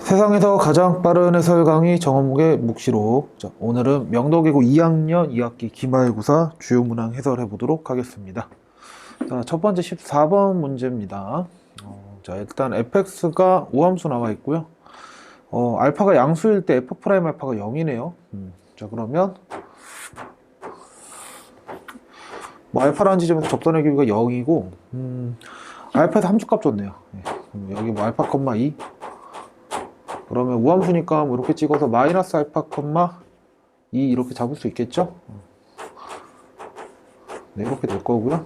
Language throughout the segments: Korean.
세상에서 가장 빠른 해설 강의 정원목의 묵시록. 자, 오늘은 명도계고 2학년 2학기 기말고사 주요 문항 해설해 보도록 하겠습니다. 자, 첫 번째 14번 문제입니다. 자, 일단 fx가 우함수 나와 있고요. 알파가 양수일 때 f 프라임 알파가 0이네요. 자, 그러면 뭐 알파라는 지점에서 접선의 길이가 0이고 알파에서 함수값 줬네요. 여기 뭐 알파, 2 그러면 우함수니까 뭐 이렇게 찍어서 마이너스 알파, 2 이렇게 잡을 수 있겠죠? 네, 이렇게 될 거고요.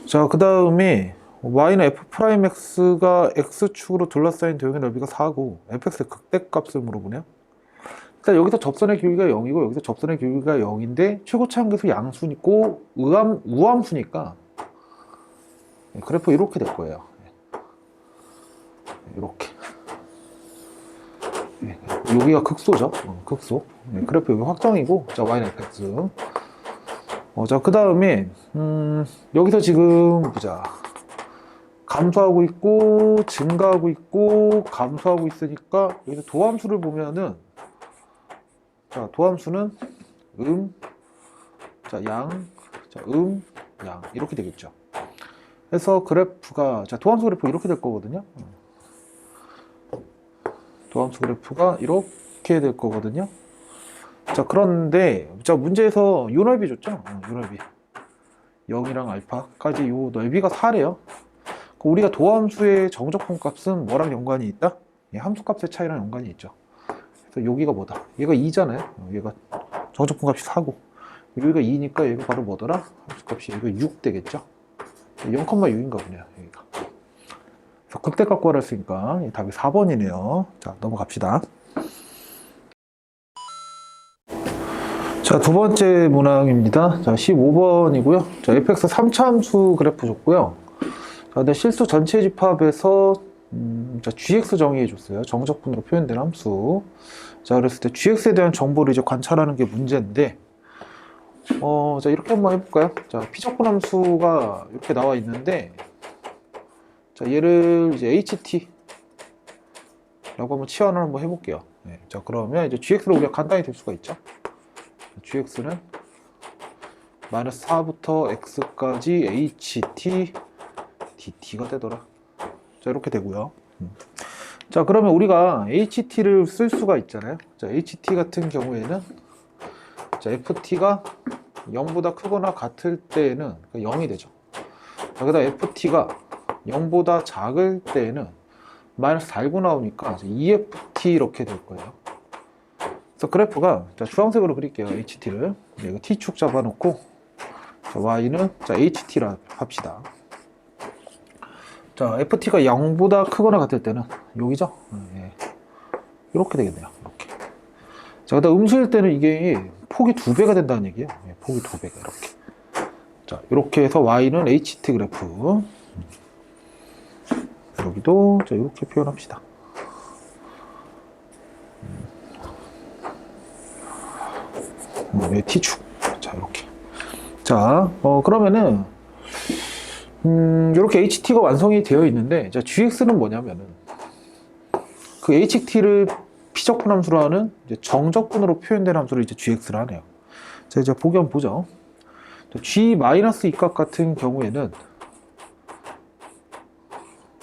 자, 그 다음에 y는 f 프라임 x가 x축으로 둘러싸인 도형의 넓이가 4고 fx의 극대값을 물어보네요. 일단 여기서 접선의 길이가 0이고 여기서 접선의 길이가 0인데 최고치 한계수 양수니까 우함수니까 그래프 이렇게 될 거예요. 이렇게. 여기가 극소죠. 극소. 그래프 여기 확정이고, 자, y는 fx. 자, 그 다음에, 여기서 지금, 보자. 감소하고 있고, 증가하고 있고, 감소하고 있으니까, 여기서 도함수를 보면은, 자, 도함수는 자, 양, 자, 양. 이렇게 되겠죠. 그래서 그래프가, 자, 도함수 그래프 이렇게 될 거거든요. 도함수 그래프가 이렇게 될 거거든요. 자, 그런데 자, 문제에서 요 넓이 줬죠? 요 넓이 0이랑 알파까지 요 넓이가 4래요. 우리가 도함수의 정적분 값은 뭐랑 연관이 있다? 함수값의 차이랑 연관이 있죠. 그래서 여기가 뭐다? 얘가 2잖아요. 얘가 정적분 값이 4고 여기가 2니까 얘가 바로 뭐더라? 함수값이 여기가 6 되겠죠? 0,6인가 보네요. 여기가. 극대값 구하라 했으니까 답이 4번이네요. 자, 넘어갑시다. 자, 두 번째 문항입니다. 자, 15번이고요. 자, fx 3차함수 그래프 줬고요. 자, 근데 실수 전체 집합에서 자, gx 정의해 줬어요. 정적분으로 표현된 함수. 자, 그랬을 때 gx에 대한 정보를 이제 관찰하는 게 문제인데, 자, 이렇게 한번 해볼까요? 자, 피적분 함수가 이렇게 나와 있는데, 자, 얘를 이제 ht 라고 한번 치환을 한번 해볼게요. 네, 자, 그러면 이제 gx를 우리가 간단히 될 수가 있죠. gx는 마이너스 4부터 x까지 ht dt가 되더라. 자, 이렇게 되고요. 자, 그러면 우리가 ht를 쓸 수가 있잖아요. 자, ht 같은 경우에는 자, ft가 0보다 크거나 같을 때에는 0이 되죠. 자, 그 다음 ft가 0보다 작을 때에는 마이너스 달고 나오니까 2ft 이렇게 될 거예요. 그래서 그래프가 자, 주황색으로 그릴게요. ht를 이거 t축 잡아놓고 자, y는 자, ht라 합시다. 자, ft가 0보다 크거나 같을 때는 여기죠. 이렇게 되겠네요. 이렇게. 자, 그다음 음수일 때는 이게 폭이 2배가 된다는 얘기예요. 폭이 2배가 이렇게. 자, 이렇게 해서 y는 ht 그래프. 여기도 자, 이렇게 표현합시다. t축. 자, 이렇게. 자, 그러면은 이렇게 ht가 완성이 되어 있는데, 자, gx는 뭐냐면은 그 ht를 피적분 함수로 하는 이제 정적분으로 표현된 함수를 이제 gx를 하네요. 자, 이제 보기 한번 보죠. g-2값 같은 경우에는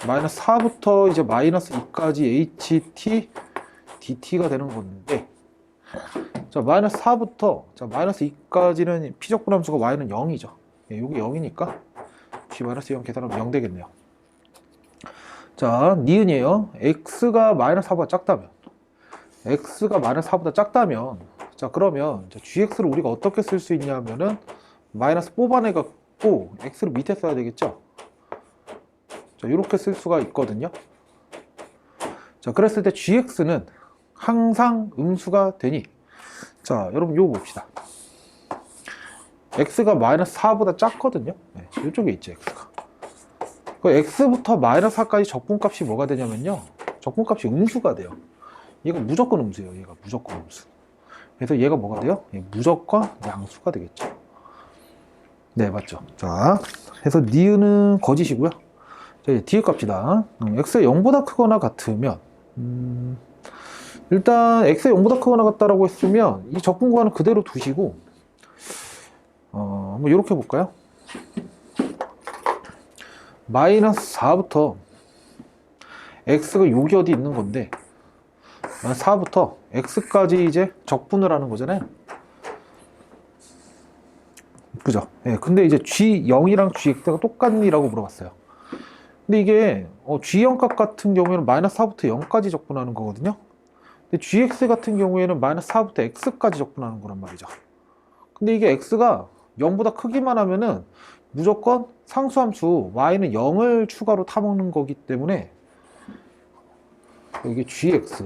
마이너스 4부터 이제 마이너스 2까지 ht dt가 되는 건데, 자, 마이너스 4부터 자, 마이너스 2까지는 피적분 함수가 y는 0이죠. 여기 0이니까 g-0 계산하면 0 되겠네요. 자, 니은이에요. x가 마이너스 4보다 작다면, x가 마이너스 4보다 작다면, 자, 그러면 자, gx를 우리가 어떻게 쓸 수 있냐면은 마이너스 뽑아내갖고 x를 밑에 써야 되겠죠. 자, 이렇게 쓸 수가 있거든요. 자, 그랬을 때 gx는 항상 음수가 되니, 자, 여러분 이거 봅시다. x가 마이너스 4보다 작거든요. 네, 이쪽에 있죠, x가. 그 x부터 마이너스 4까지 적분값이 뭐가 되냐면요, 적분값이 음수가 돼요. 얘가 무조건 음수예요. 얘가 무조건 음수. 그래서 얘가 뭐가 돼요? 무조건 양수가 되겠죠. 네, 맞죠. 자, 그래서 니은은 거짓이고요. 자, 이제 디귿 갑시다. x가 0보다 크거나 같으면, 일단 x가 0보다 크거나 같다라고 했으면 이 적분 구간은 그대로 두시고 뭐 이렇게 볼까요? 마이너스 4부터 x가 여기 어디 있는 건데 4부터 x까지 이제 적분을 하는 거잖아요. 그죠? 예, 근데 이제 g0이랑 gx가 똑같니라고 물어봤어요. 근데 이게 g0 값 같은 경우에는 마이너스 4부터 0까지 적분하는 거거든요. 근데 gx 같은 경우에는 마이너스 4부터 x까지 적분하는 거란 말이죠. 근데 이게 x가 0보다 크기만 하면은 무조건 상수함수 y는 0을 추가로 타먹는 거기 때문에 이게 gx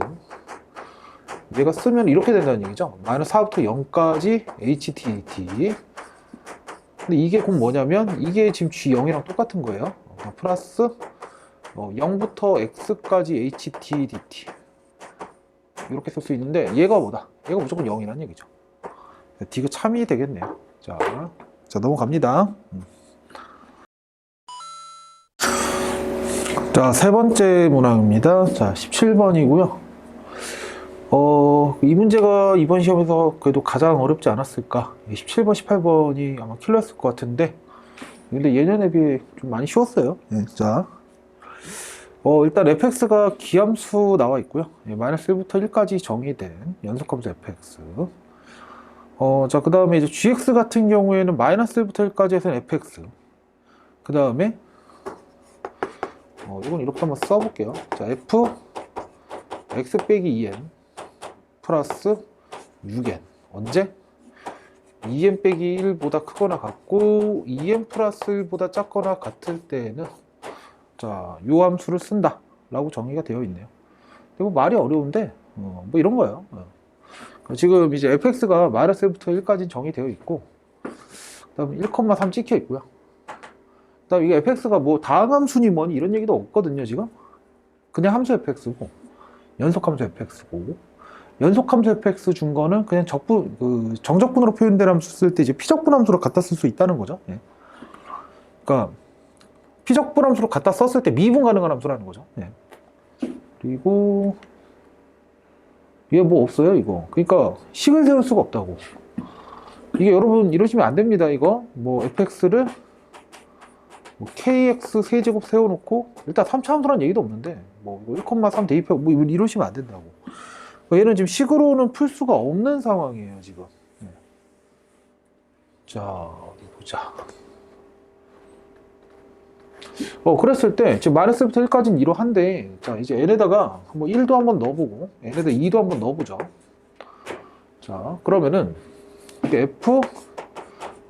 얘가 쓰면 이렇게 된다는 얘기죠. 마이너스 4부터 0까지 htdt. 근데 이게 곧 뭐냐면 이게 지금 g0이랑 똑같은 거예요. 플러스 0부터 x까지 htdt 이렇게 쓸 수 있는데 얘가 뭐다? 얘가 무조건 0이라는 얘기죠. d가 참이 되겠네요. 자 넘어갑니다. 자, 세 번째 문항입니다. 자, 17번이고요. 이 문제가 이번 시험에서 그래도 가장 어렵지 않았을까? 17번, 18번이 아마 킬러였을 것 같은데, 근데 예년에 비해 좀 많이 쉬웠어요. 자, 일단 fx가 기함수 나와 있고요. 마이너스 1부터 1까지 정의된 연속함수 fx. 자, 그 다음에 이제 gx 같은 경우에는 마이너스 1부터 1까지 해서는 fx. 그 다음에, 이건 이렇게 한번 써볼게요. 자, f, x 빼기 2n, 플러스 6n. 언제? 2n 빼기 1보다 크거나 같고, 2n 플러스 1보다 작거나 같을 때에는, 자, 요 함수를 쓴다. 라고 정의가 되어 있네요. 근데 뭐 말이 어려운데, 뭐 이런 거예요. 지금 이제 fx가 마이너스 1부터 1까지 정의되어 있고, 그 다음에 1,3 찍혀 있고요. 그 다음에 이게 fx가 뭐 다항함수니 뭐니 이런 얘기도 없거든요, 지금. 그냥 함수 fx고, 연속함수 fx고, 연속함수 fx 준 거는 그냥 정적분으로 표현된 함수 쓸 때 이제 피적분 함수로 갖다 쓸 수 있다는 거죠. 그러니까, 피적분 함수로 갖다 썼을 때 미분 가능한 함수라는 거죠. 그리고, 이게 뭐 없어요, 이거. 그러니까, 식을 세울 수가 없다고. 이게 여러분 이러시면 안 됩니다, 이거. 뭐, fx를 뭐 kx 세제곱 세워놓고 일단 3차 함수라는 얘기도 없는데 뭐 1,3 대입하고 뭐 이러시면 안 된다고. 얘는 지금 식으로는 풀 수가 없는 상황이에요, 지금. 자, 어디 보자. 그랬을 때 지금 마이너스 1부터 1까지는 이러한데, 자, 이제 n에다가 뭐 1도 한번 넣어보고 n에다 2도 한번 넣어보죠. 자, 그러면은 이게 f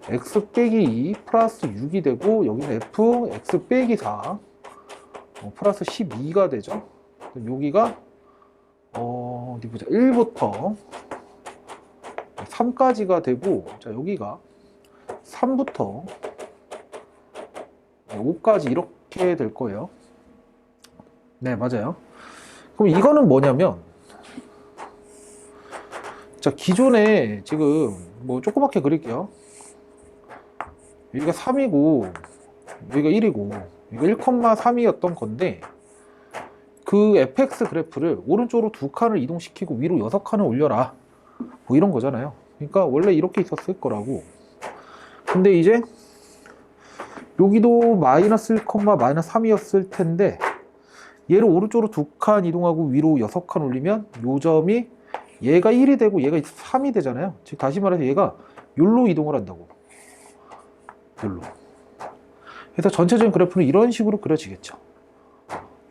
x 빼기 2 플러스 6이 되고, 여기는 f x 빼기 4 플러스 12가 되죠. 여기가 어디 보자. 1부터 3까지가 되고, 자, 여기가 3부터 5까지 이렇게 될 거예요. 네, 맞아요. 그럼 이거는 뭐냐면, 자, 기존에 지금 뭐 조그맣게 그릴게요. 여기가 3이고 여기가 1이고 여기가 1,3이었던 건데, 그 fx 그래프를 오른쪽으로 2칸을 이동시키고 위로 6칸을 올려라, 뭐 이런 거잖아요. 그러니까 원래 이렇게 있었을 거라고. 근데 이제 여기도 마이너스 1, 마이너스 3이었을 텐데, 얘를 오른쪽으로 2칸 이동하고 위로 6칸 올리면 요 점이 얘가 1이 되고 얘가 3이 되잖아요. 즉 다시 말해서 얘가 요로 이동을 한다고. 요로. 그래서 전체적인 그래프는 이런 식으로 그려지겠죠.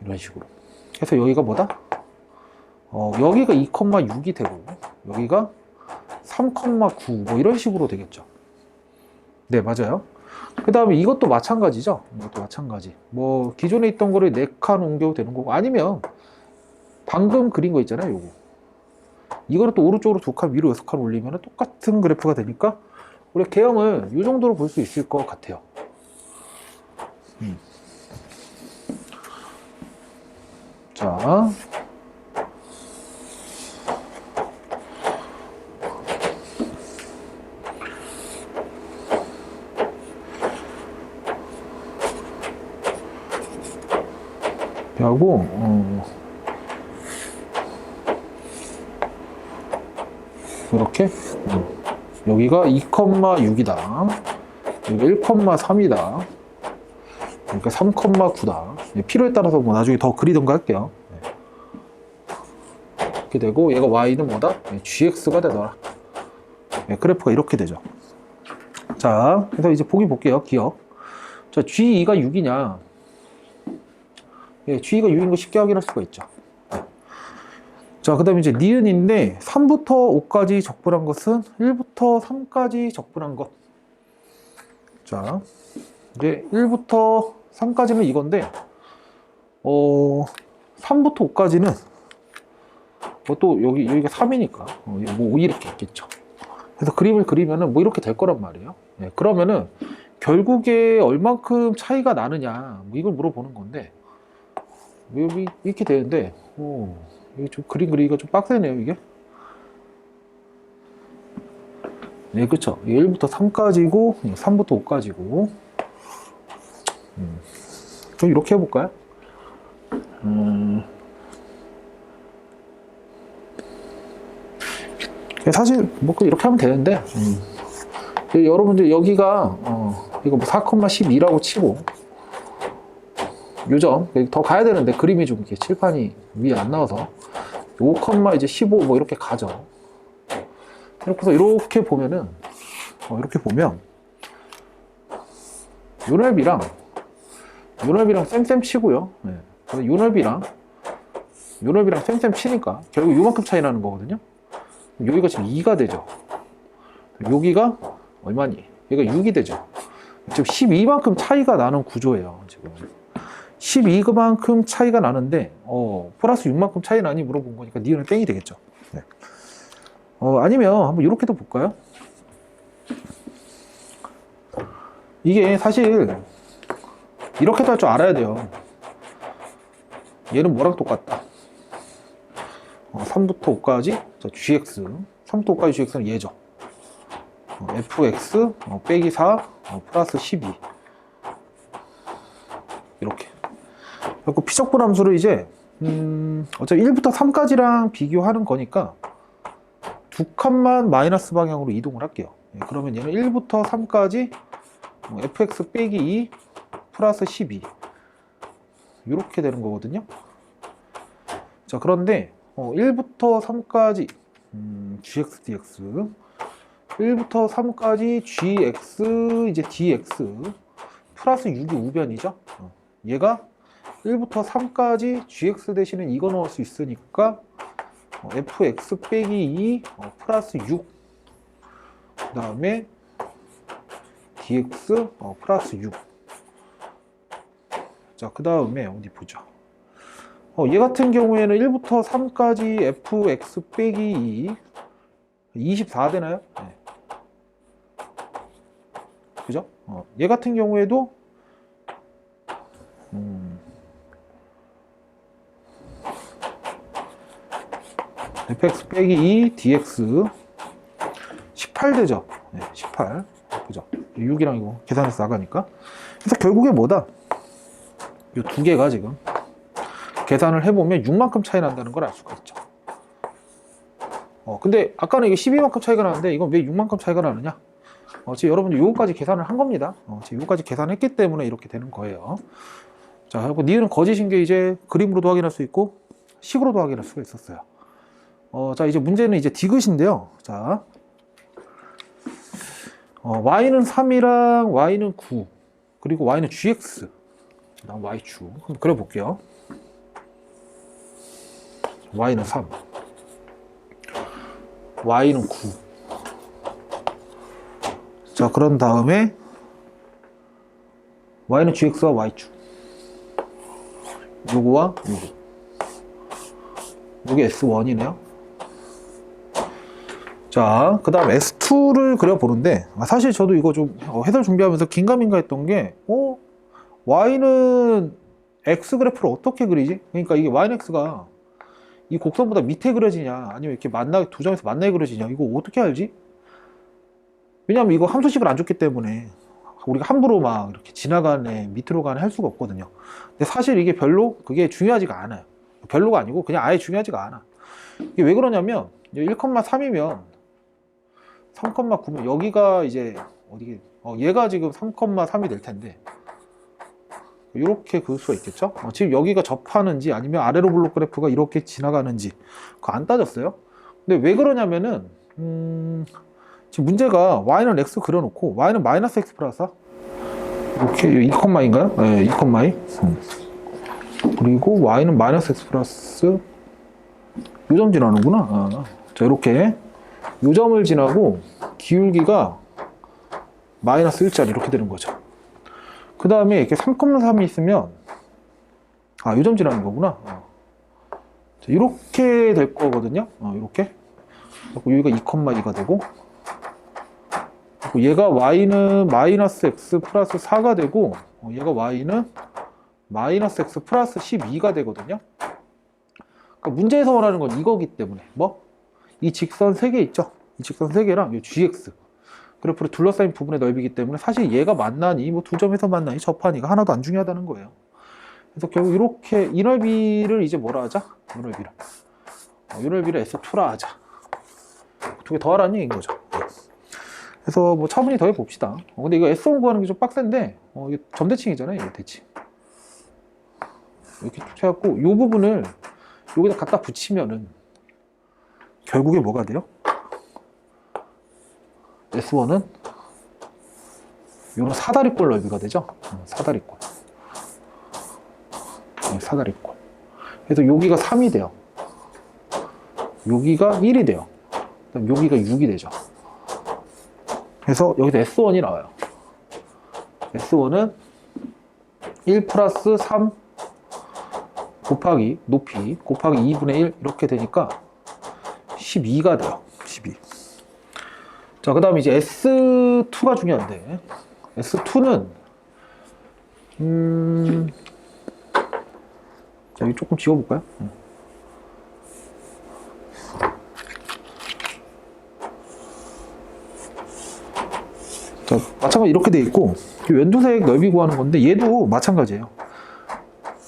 이런 식으로. 그래서 여기가 뭐다? 여기가 2,6이 되고 여기가 3,9 뭐 이런 식으로 되겠죠. 네, 맞아요. 그 다음에 이것도 마찬가지죠. 이것도 마찬가지. 뭐 기존에 있던 거를 4칸 옮겨도 되는 거고, 아니면 방금 그린 거 있잖아요, 요거. 이거를 또 오른쪽으로 2칸, 위로 6칸 올리면 똑같은 그래프가 되니까 우리 개형을 이 정도로 볼 수 있을 것 같아요. 자, 하고 이렇게 여기가 2,6이다. 여기가 1,3이다. 그러니까 3,9다. 필요에 따라서 뭐 나중에 더 그리던가 할게요. 이렇게 되고 얘가 y는 뭐다? gx가 되더라. 그래프가 이렇게 되죠. 자, 그래서 이제 보기 볼게요. 기억. 자, g2가 6이냐? g2가 6인 거 쉽게 확인할 수가 있죠. 자, 그 다음에 이제 니은인데 3부터 5까지 적분한 것은 1부터 3까지 적분한 것. 자, 이제 1부터 3까지는 이건데 3부터 5까지는 또 여기가 3이니까 뭐 5 이렇게 있겠죠. 그래서 그림을 그리면은 뭐 이렇게 될 거란 말이에요. 그러면은 결국에 얼만큼 차이가 나느냐 뭐 이걸 물어보는 건데 여기 이렇게 되는데 이게 좀 그림 그리기가 좀 빡세네요 이게. 네, 그쵸. 1부터 3까지고 3부터 5까지고 좀 이렇게 해볼까요? 사실 뭐 이렇게 하면 되는데 여러분들 여기가 이거 뭐 4,12라고 치고 요점 더 가야 되는데 그림이 좀 이렇게 칠판이 위에 안 나와서 5,15 뭐 이렇게 가죠. 그래서 이렇게 보면은 이렇게 보면 요 넓이랑 쌤쌤 치고요. 요 넓이랑 쌤쌤 치니까 결국 요만큼 차이 나는 거거든요. 여기가 지금 2가 되죠. 여기가 얼마니? 여기가 6이 되죠. 지금 12만큼 차이가 나는 구조예요. 지금 12만큼 차이가 나는데 플러스 6만큼 차이 나니 물어본 거니까 니은은 땡이 되겠죠. 네. 아니면 한번 이렇게도 볼까요? 이게 사실 이렇게도 할 줄 알아야 돼요. 얘는 뭐랑 똑같다? 3부터 5까지 gx 3부터 5까지 gx는 얘죠. fx 빼기 4 플러스 12 이렇게. 그리고 피적분 함수를 이제 어차피 1부터 3까지랑 비교하는 거니까 두 칸만 마이너스 방향으로 이동을 할게요. 그러면 얘는 1부터 3까지 fx 빼기 2 플러스 12 이렇게 되는 거거든요. 자, 그런데 1부터 3까지 gx dx 1부터 3까지 gx 이제 dx 플러스 6이 우변이죠. 얘가 1부터 3까지 gx 대신에 이거 넣을 수 있으니까 fx 빼기 2 플러스 6 그 다음에 dx 플러스 6. 자, 그 다음에 어디 보자. 얘 같은 경우에는 1부터 3까지 fx 빼기 24 되나요? 네. 그죠? 얘 같은 경우에도 fx 빼기 2 dx 18 되죠? 네, 18. 그죠? 6이랑 이거 계산해서 나가니까. 그래서 결국에 뭐다? 이 두 개가 지금 계산을 해보면 6만큼 차이 난다는 걸 알 수가 있죠. 근데 아까는 이게 12만큼 차이가 나는데 이건 왜 6만큼 차이가 나느냐? 지금 여러분들 요거까지 계산을 한 겁니다. 지금 요거까지 계산했기 때문에 이렇게 되는 거예요. 자, 그리고 니은은 거짓인 게 이제 그림으로도 확인할 수 있고 식으로도 확인할 수가 있었어요. 자, 이제 문제는 이제 디귿인데요. 자, y는 3이랑 y는 9 그리고 y는 gx 그다음 y축 한번 그려볼게요. y는 3 y는 9. 자, 그런 다음에 y는 gx와 y축 요거와 요게 S1이네요. 자, 그 다음 S2를 그려보는데 사실 저도 이거 좀 해설 준비하면서 긴가민가 했던 게 y는 x 그래프를 어떻게 그리지? 그러니까 이게 y는 x가 이 곡선보다 밑에 그려지냐 아니면 이렇게 두 점에서 만나게 그려지냐 이거 어떻게 알지? 왜냐면 이거 함수식을 안 줬기 때문에 우리가 함부로 막 이렇게 지나가네 밑으로 가네 할 수가 없거든요. 근데 사실 이게 별로 그게 중요하지가 않아요. 별로가 아니고 그냥 아예 중요하지가 않아. 이게 왜 그러냐면 1,3이면 3,9면 여기가 이제 어디 얘가 지금 3,3이 될 텐데 이렇게 그을 수가 있겠죠. 지금 여기가 접하는지 아니면 아래로 블록 그래프가 이렇게 지나가는지 그거 안 따졌어요. 근데 왜 그러냐면은 지금 문제가 y는 x 그려놓고 y는 마이너스 x 플러스 4 이렇게 2,2인가요? 네, 2,2 그리고 y는 마이너스 x 플러스 요점 지나는구나. 자, 이렇게 요점을 지나고 기울기가 마이너스 1짜리 이렇게 되는 거죠. 그 다음에 이렇게 3,3이 있으면 요점 지나는 거구나. 자, 이렇게 될 거거든요. 이렇게 여기가 2,2가 되고 얘가 y는 마이너스 x 플러스 4가 되고 얘가 y는 마이너스 x 플러스 12가 되거든요. 그러니까 문제에서 원하는 건 이거기 때문에 이 직선 3개 있죠. 이 직선 3개랑 이 gx 그래프를 둘러싸인 부분의 넓이기 때문에 사실 얘가 만나니 두 점에서 만나니 접하니가 하나도 안 중요하다는 거예요. 그래서 결국 이렇게 이 넓이를 이제 뭐라 하자? 이 넓이를 S2라 하자. 두 개 더하라는 얘기인 거죠. 그래서 차분히 더해 봅시다. 근데 이거 S1 구하는 게 좀 빡센데 이게 점대칭이잖아요. 이게 대칭. 이렇게 해갖고 이 부분을 여기다 갖다 붙이면은 결국에 뭐가 돼요? S1은 이런 사다리꼴 넓이가 되죠. 사다리꼴. 사다리꼴. 그래서 여기가 3이 돼요. 여기가 1이 돼요. 그다음 여기가 6이 되죠. 그래서 여기서 S1이 나와요. S1은 1 플러스 3 곱하기 높이 곱하기 2분의 1 이렇게 되니까 12가 돼요. 12. 자, 그 다음에 이제 S2가 중요한데 S2는 자, 여기 조금 지워볼까요? 자, 마찬가지 이렇게 돼 있고 연두색 넓이 구하는 건데 얘도 마찬가지예요.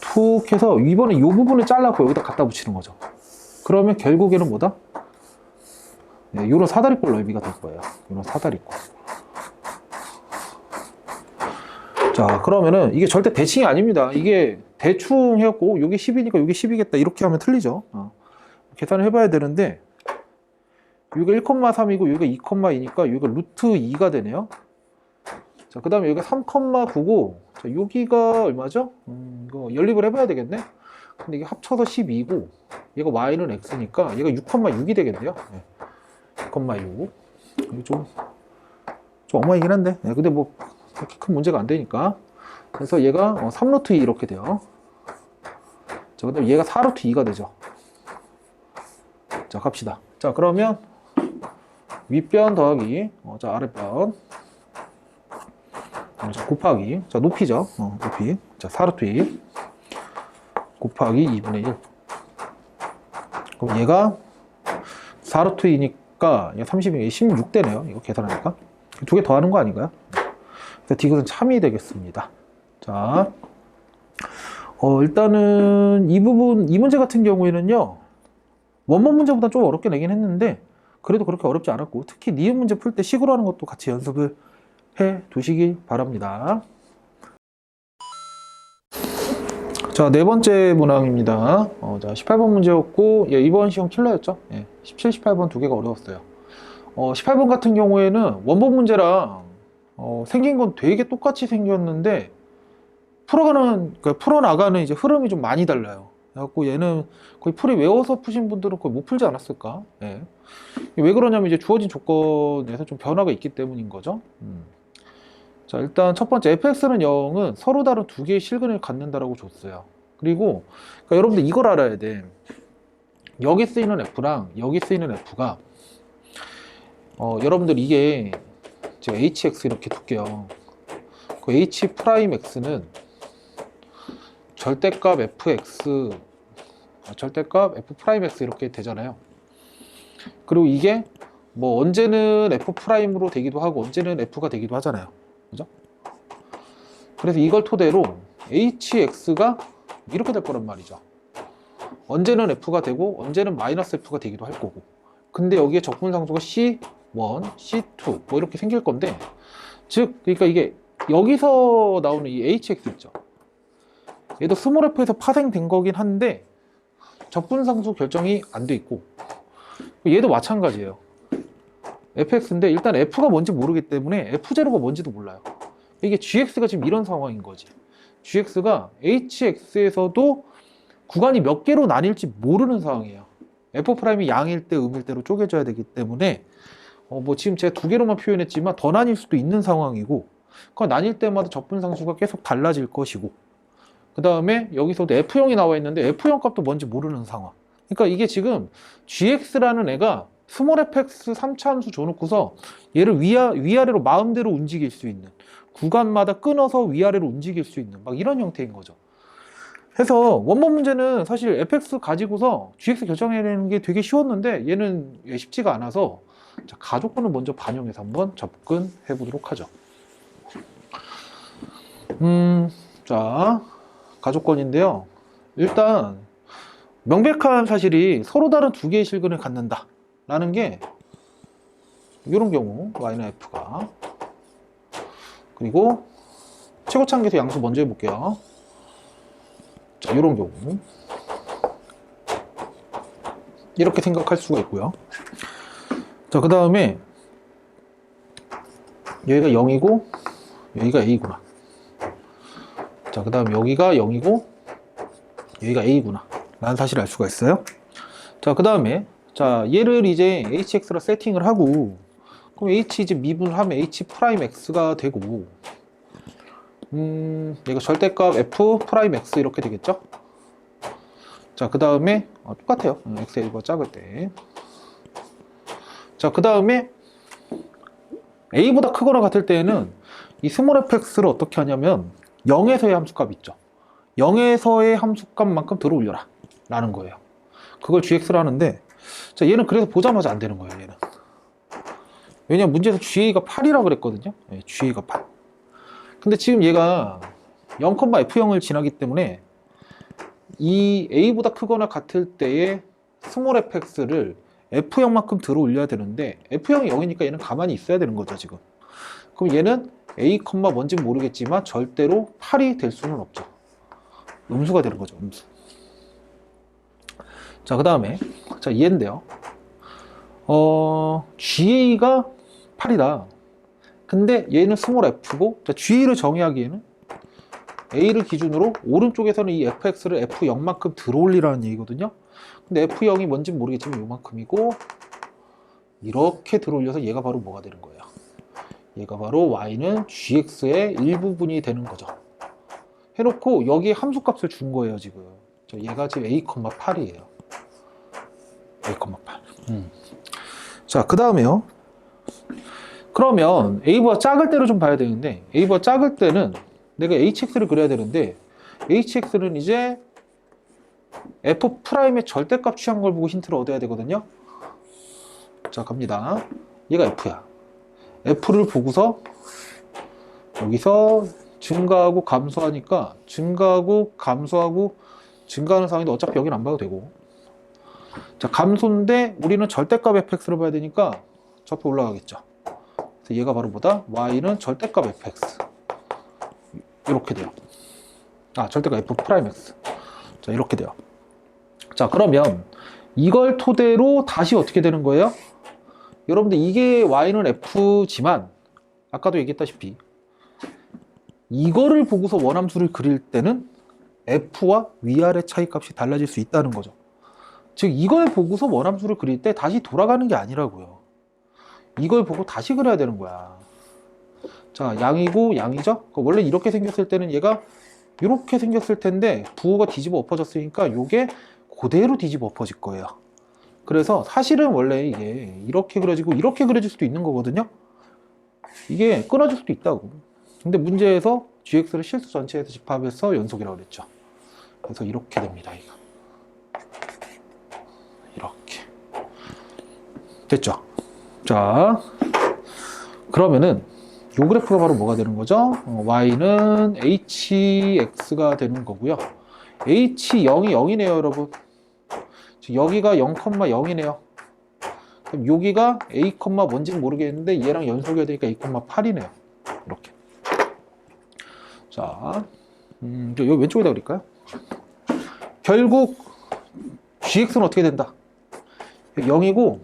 툭 해서 이번에 이 부분을 잘라고 여기다 갖다 붙이는 거죠. 그러면 결국에는 뭐다? 이런 사다리꼴 넓이가 될 거예요. 이런 사다리꼴. 자, 그러면은 이게 절대 대칭이 아닙니다. 이게 대충 해갖고 이게 10이니까 이게 10이겠다 이렇게 하면 틀리죠. 계산을 해봐야 되는데 여기가 1,3이고 여기가 2,2니까 여기가 루트 2가 되네요. 자, 그 다음에 여기가 3,9고 자, 여기가 얼마죠? 이거 연립을 해봐야 되겠네. 근데 이게 합쳐서 12고 얘가 y는 x니까 얘가 6,6이 되겠네요. 6,6. 이게 좀 엉망이긴 한데 근데 그렇게 큰 문제가 안 되니까. 그래서 얘가 3루트 2 이렇게 돼요. 자, 그 다음에 얘가 4루트 2가 되죠. 자, 갑시다. 자, 그러면 윗변 더하기 자, 아랫변 자, 곱하기 자, 높이죠. 높이 자, 4루트 2 곱하기 2분의 1. 그럼 얘가 4루트 2니까 얘가 30이 16 되네요. 이거 계산하니까 두 개 더하는 거 아닌가요? 그래서 디귿은 참이 되겠습니다. 자, 일단은 이 문제 같은 경우에는요, 원본 문제보다 좀 어렵게 내긴 했는데, 그래도 그렇게 어렵지 않았고, 특히 니은 문제 풀 때 식으로 하는 것도 같이 연습을 해 두시기 바랍니다. 자, 네 번째 문항입니다. 자, 18번 문제였고, 이번 시험 킬러였죠. 17, 18번 두 개가 어려웠어요. 18번 같은 경우에는 원본 문제랑 생긴 건 되게 똑같이 생겼는데 풀어나가는 이제 흐름이 좀 많이 달라요. 그래갖고 얘는 거의 풀이 외워서 푸신 분들은 거의 못 풀지 않았을까. 왜 그러냐면 이제 주어진 조건에서 좀 변화가 있기 때문인 거죠. 자, 일단 첫 번째 fx는 0은 서로 다른 두 개의 실근을 갖는다라고 줬어요. 그리고 그러니까 여러분들 이걸 알아야 돼. 여기 쓰이는 f랑 여기 쓰이는 f가 여러분들 이게 제가 hx 이렇게 둘게요. 그 h 프라임 x는 절대값 fx 절대값 f 프라임 x 이렇게 되잖아요. 그리고 이게 뭐 언제는 f 프라임으로 되기도 하고 언제는 f가 되기도 하잖아요. 그죠? 그래서 이걸 토대로 hx가 이렇게 될 거란 말이죠. 언제는 f가 되고 언제는 마이너스 f가 되기도 할 거고. 근데 여기에 적분상수가 c C2 뭐 이렇게 생길 건데, 즉 그러니까 이게 여기서 나오는 이 HX 있죠. 얘도 스몰 f에서 파생된 거긴 한데 적분상수 결정이 안 돼 있고, 얘도 마찬가지예요. fx인데 일단 f가 뭔지 모르기 때문에 f0가 뭔지도 몰라요. 이게 gx가 지금 이런 상황인 거지. gx가 hx에서도 구간이 몇 개로 나뉠지 모르는 상황이에요. f'이 양일 때 음일 때로 쪼개져야 되기 때문에 뭐 지금 제가 두 개로만 표현했지만 더 나뉠 수도 있는 상황이고, 그 나뉠 때마다 적분상수가 계속 달라질 것이고, 그 다음에 여기서도 f형이 나와 있는데 f형 값도 뭔지 모르는 상황. 그러니까 이게 지금 gx라는 애가 스몰 fx 3차 함수 줘놓고서 얘를 위아래로 마음대로 움직일 수 있는, 구간마다 끊어서 위아래로 움직일 수 있는 막 이런 형태인 거죠. 해서 원본 문제는 사실 fx 가지고서 gx 결정해내는 게 되게 쉬웠는데 얘는 쉽지가 않아서, 자, 가족권을 먼저 반영해서 한번 접근해 보도록 하죠. 자, 가족권인데요. 일단 명백한 사실이 서로 다른 두 개의 실근을 갖는다 라는 게 이런 경우 y는 f가, 그리고 최고차항계수 양수 먼저 해볼게요. 자, 이런 경우 이렇게 생각할 수가 있고요. 자, 그 다음에 여기가 0이고 여기가 a구나. 자, 그 다음 여기가 0이고 여기가 a구나 라는 사실을 알 수가 있어요. 자, 그 다음에 자, 얘를 이제 hx로 세팅을 하고, 그럼 h 이제 미분을 하면 h 프라임 x가 되고, 얘가 절대값 f 프라임 x 이렇게 되겠죠. 자, 그 다음에 똑같아요. x의 1보다 작을 때. 자, 그 다음에 a보다 크거나 같을 때에는 이 스몰 fx를 어떻게 하냐면 0에서의 함수값 있죠. 0에서의 함수값만큼 들어올려라 라는 거예요. 그걸 gx를 하는데, 자, 얘는 그래서 보자마자 안 되는 거예요. 얘는 왜냐면 문제에서 GA가 8이라고 그랬거든요. 네, GA가 8. 근데 지금 얘가 0,F형을 지나기 때문에 이 A보다 크거나 같을 때의 스몰 fx를 F형만큼 들어 올려야 되는데, F형이 0이니까 얘는 가만히 있어야 되는 거죠, 지금. 그럼 얘는 A, 뭔지는 모르겠지만 절대로 8이 될 수는 없죠. 음수가 되는 거죠, 음수. 자, 그 다음에 자, 얘인데요. GA가 8이다. 근데 얘는 스몰 f고, 자, GA를 정의하기에는 A를 기준으로 오른쪽에서는 이 fx를 f0만큼 들어올리라는 얘기거든요. 근데 f0이 뭔지 모르겠지만 요만큼이고, 이렇게 들어올려서 얘가 바로 뭐가 되는 거예요? 얘가 바로 y는 gx의 일부분이 되는 거죠. 해놓고 여기에 함수값을 준 거예요, 지금. 얘가 지금 a,8이에요. a,8. 자, 그 다음에요. 그러면 a보다 작을 때로 좀 봐야 되는데, a보다 작을 때는 내가 hx를 그려야 되는데, hx는 이제 f'의 절대값 취한 걸 보고 힌트를 얻어야 되거든요. 자, 갑니다. 얘가 f야. f를 보고서 여기서 증가하고 감소하니까 증가하고 감소하고 증가하는 상황인데 어차피 여기는 안 봐도 되고, 자, 감소인데 우리는 절대값 fx를 봐야 되니까 저 앞에 올라가겠죠. 그래서 얘가 바로 뭐다? y는 절대값 fx 이렇게 돼요. 절대값 f 프라임 x. 자, 이렇게 돼요. 자, 그러면 이걸 토대로 다시 어떻게 되는 거예요? 여러분들 이게 y는 f지만 아까도 얘기했다시피 이거를 보고서 원함수를 그릴 때는 f와 위아래 차이값이 달라질 수 있다는 거죠. 즉 이걸 보고서 원함수를 그릴 때 다시 돌아가는 게 아니라고요. 이걸 보고 다시 그려야 되는 거야. 자, 양이고 양이죠? 원래 이렇게 생겼을 때는 얘가 이렇게 생겼을 텐데 부호가 뒤집어 엎어졌으니까 이게 그대로 뒤집어 엎어질 거예요. 그래서 사실은 원래 이게 이렇게 그려지고 이렇게 그려질 수도 있는 거거든요. 이게 끊어질 수도 있다고. 근데 문제에서 gx를 실수 전체에서 집합해서 연속이라고 그랬죠. 그래서 이렇게 됩니다, 이거. 이렇게 됐죠. 자, 그러면은 요 그래프가 바로 뭐가 되는 거죠? y는 hx가 되는 거고요. h0이 0이네요, 여러분. 여기가 0,0이네요. 그럼 여기가 a, 뭔지는 모르겠는데 얘랑 연속해야 되니까 a, 8이네요. 이렇게. 자, 여기 왼쪽에다 그릴까요? 결국 gx는 어떻게 된다? 0이고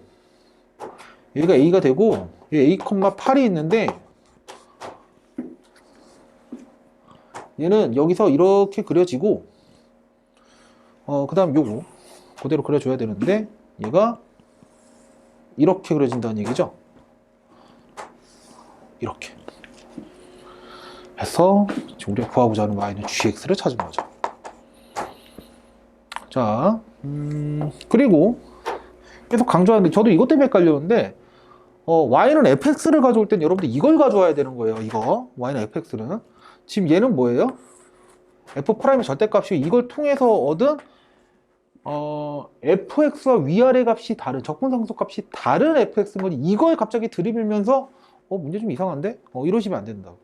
여기가 a가 되고 여기 a, 8이 있는데 얘는 여기서 이렇게 그려지고 그 다음 요거 그대로 그려줘야 되는데 얘가 이렇게 그려진다는 얘기죠. 이렇게 해서 지금 우리가 구하고자 하는 y는 gx를 찾은 거죠. 자, 그리고 계속 강조하는데 저도 이것 때문에 헷갈렸는데 y는 fx를 가져올 땐 여러분들 이걸 가져와야 되는 거예요. 이거 y는 fx는 지금 얘는 뭐예요? f'의 절대값이 이걸 통해서 얻은 fx와 위아래 값이 다른 적분상수 값이 다른 fx인 거지 이걸 갑자기 들이밀면서 문제 좀 이상한데? 이러시면 안 된다고.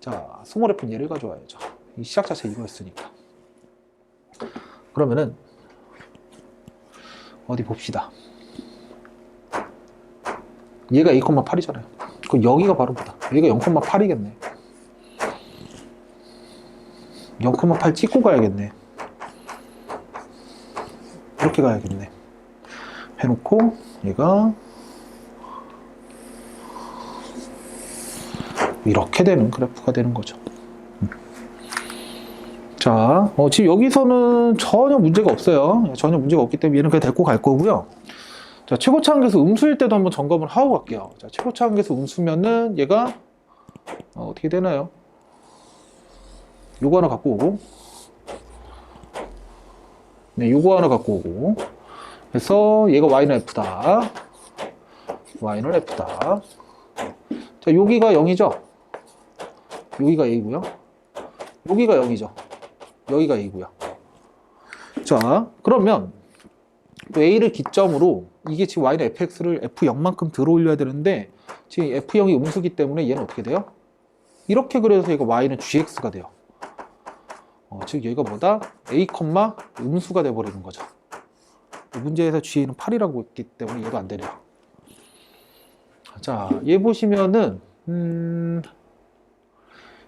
자, 스몰 f는 얘를 가져와야죠. 이 시작 자체 이거였으니까. 그러면은 어디 봅시다. 얘가 2,8이잖아요. 그럼 여기가 바로 보다. 얘가 0,8이겠네. 0,8 찍고 가야겠네. 이렇게 가야겠네. 해놓고 얘가 이렇게 되는 그래프가 되는 거죠. 자, 지금 여기서는 전혀 문제가 없어요. 전혀 문제가 없기 때문에 얘는 그냥 데리고 갈 거고요. 자, 최고차항계수 음수일 때도 한번 점검을 하고 갈게요. 자, 최고차항계수 음수면은 얘가 어떻게 되나요? 요거 하나 갖고 오고, 네, 요거 하나 갖고 오고, 그래서 얘가 y는 f다. y는 f다. 자, 여기가 0이죠? 여기가 a고요. 여기가 0이죠. 여기가 a고요. 자, 그러면 또 a를 기점으로 이게 지금 y는 fx를 f0만큼 들어올려야 되는데 지금 f0이 음수기 때문에 얘는 어떻게 돼요? 이렇게 그려서 얘가 y는 gx가 돼요. 즉 여기가 뭐다? a, 음수가 돼버리는 거죠. 문제에서 g는 8이라고 했기 때문에 얘도 안 되네요. 자, 얘 보시면은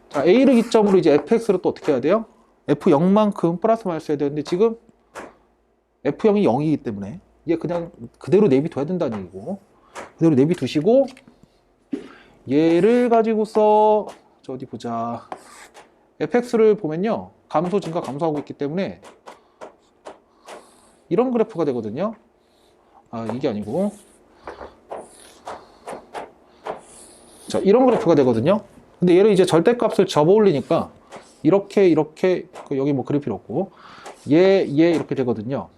자, a를 기점으로 이제 fx를 또 어떻게 해야 돼요? f0만큼 플러스 마이너스 해야 되는데 지금 f0이 0이기 때문에 얘 그냥 그대로 내비둬야 된다는 얘기고 그대로 내비두시고 얘를 가지고서 저 어디 보자. fx를 보면요. 감소, 증가, 감소하고 있기 때문에 이런 그래프가 되거든요. 이게 아니고 자, 이런 그래프가 되거든요. 근데 얘를 이제 절대값을 접어 올리니까 이렇게 여기 뭐 그릴 필요 없고 얘 이렇게 되거든요.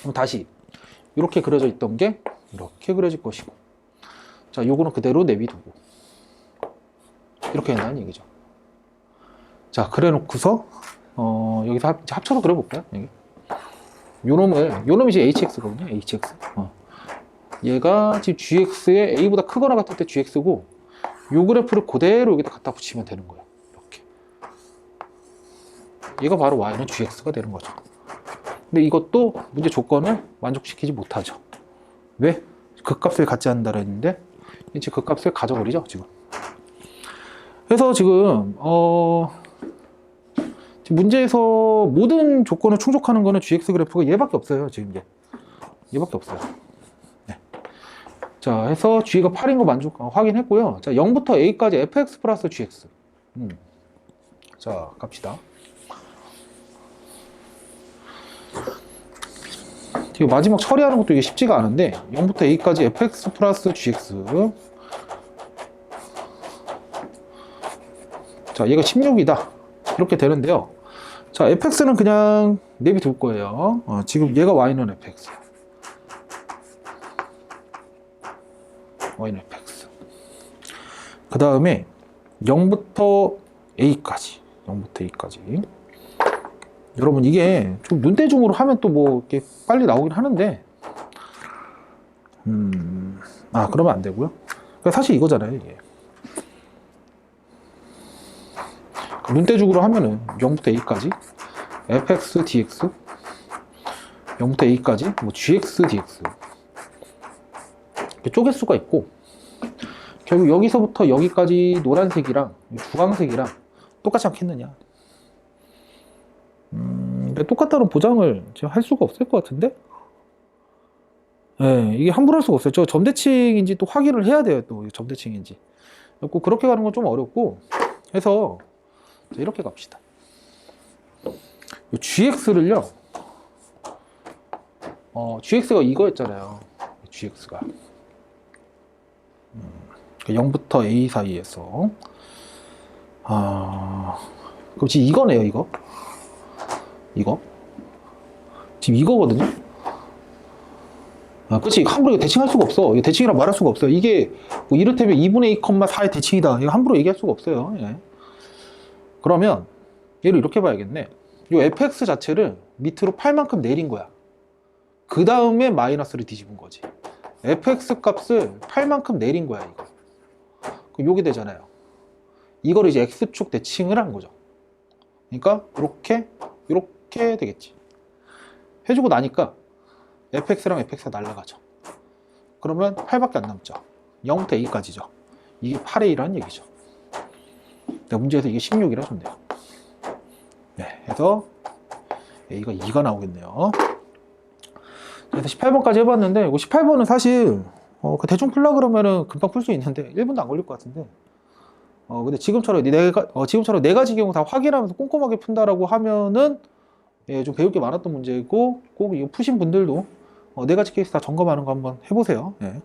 그럼 다시 이렇게 그려져 있던 게 이렇게 그려질 것이고 자, 요거는 그대로 내비두고 이렇게 된다는 얘기죠. 자, 그래 놓고서 여기서 합쳐서 그려볼까요? 여기. 요놈이 이제 hx거든요. hx. 얘가 지금 gx에 a보다 크거나 같을 때 gx고 요 그래프를 그대로 여기다 갖다 붙이면 되는 거예요. 이렇게. 얘가 바로 y는 gx가 되는 거죠. 근데 이것도 문제 조건을 만족시키지 못하죠. 왜? 극값을 갖지 않는다라 했는데 이제 극값을 가져버리죠, 지금. 그래서 지금 문제에서 모든 조건을 충족하는 거는 gx 그래프가 얘밖에 없어요. 지금 얘밖에 없어요. 네. 자, 해서 g가 8인 거 확인했고요. 자, 0부터 a까지 fx 플러스 gx. 자, 갑시다. 지금 마지막 처리하는 것도 이게 쉽지가 않은데 0부터 a까지 fx 플러스 gx. 자, 얘가 16이다. 이렇게 되는데요. 자, fx는 그냥 내비둘 거예요. 지금 얘가 y는 fx. y는 fx. 그 다음에 0부터 a까지. 0부터 a까지. 여러분, 이게 좀 눈대중으로 하면 또 뭐 이렇게 빨리 나오긴 하는데, 그러면 안 되고요. 사실 이거잖아요, 이게. 눈대중으로 하면은 0부터 a까지 fx dx 0부터 a까지 뭐 gx dx 이렇게 쪼갤 수가 있고, 결국 여기서부터 여기까지 노란색이랑 주황색이랑 똑같지 않겠느냐. 똑같다는 보장을 지금 할 수가 없을 것 같은데? 네, 이게 함부로 할 수가 없어요. 저 점대칭인지 또 확인을 해야 돼요. 또 점대칭인지. 그렇게 가는 건 좀 어렵고, 해서 이렇게 갑시다. GX를요, GX가 이거였잖아요. GX가 0부터 A 사이에서, 그럼 지금 이거네요. 이거 지금 이거거든요. 그렇지. 함부로 이거 대칭할 수가 없어. 이거 대칭이라 말할 수가 없어요. 이게 뭐 이를테면 2분의 2,4의 대칭이다. 이거 함부로 얘기할 수가 없어요. 예. 그러면 얘를 이렇게 봐야겠네. 이 fx 자체를 밑으로 8만큼 내린 거야. 그 다음에 마이너스를 뒤집은 거지. fx 값을 8만큼 내린 거야, 이거. 그럼 요게 되잖아요. 이거를 이제 x축 대칭을 한 거죠. 그러니까 이렇게 되겠지. 해주고 나니까 fx랑 fx가 날라가죠. 그러면 8밖에 안 남죠. 0부터 a까지죠. 이게 8의 1이라는 얘기죠. 문제에서 이게 16이라 줬네요. 네, 그래서 a가 2가 나오겠네요. 그래서 18번까지 해봤는데, 이거 18번은 사실 대충 풀라 그러면은 금방 풀 수 있는데 1분도 안 걸릴 것 같은데, 근데 지금처럼 네 가지 경우 다 확인하면서 꼼꼼하게 푼다라고 하면은 좀 배울 게 많았던 문제이고, 꼭 이거 푸신 분들도 네 가지 케이스 다 점검하는 거 한번 해보세요. 예.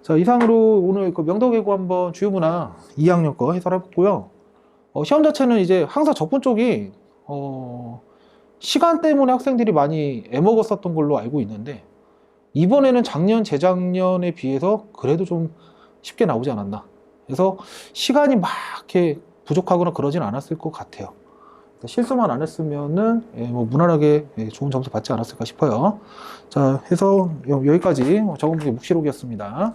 자, 이상으로 오늘 그 명덕예고 한번 주요 문항 2학년 거 해설해봤고요. 시험 자체는 이제 항상 접근 쪽이 시간 때문에 학생들이 많이 애먹었었던 걸로 알고 있는데, 이번에는 작년, 재작년에 비해서 그래도 좀 쉽게 나오지 않았나. 그래서 시간이 막 이렇게 부족하거나 그러진 않았을 것 같아요. 실수만 안 했으면은 뭐 무난하게 좋은 점수 받지 않았을까 싶어요. 자, 해서 여기까지 적은 문제 묵시록이었습니다.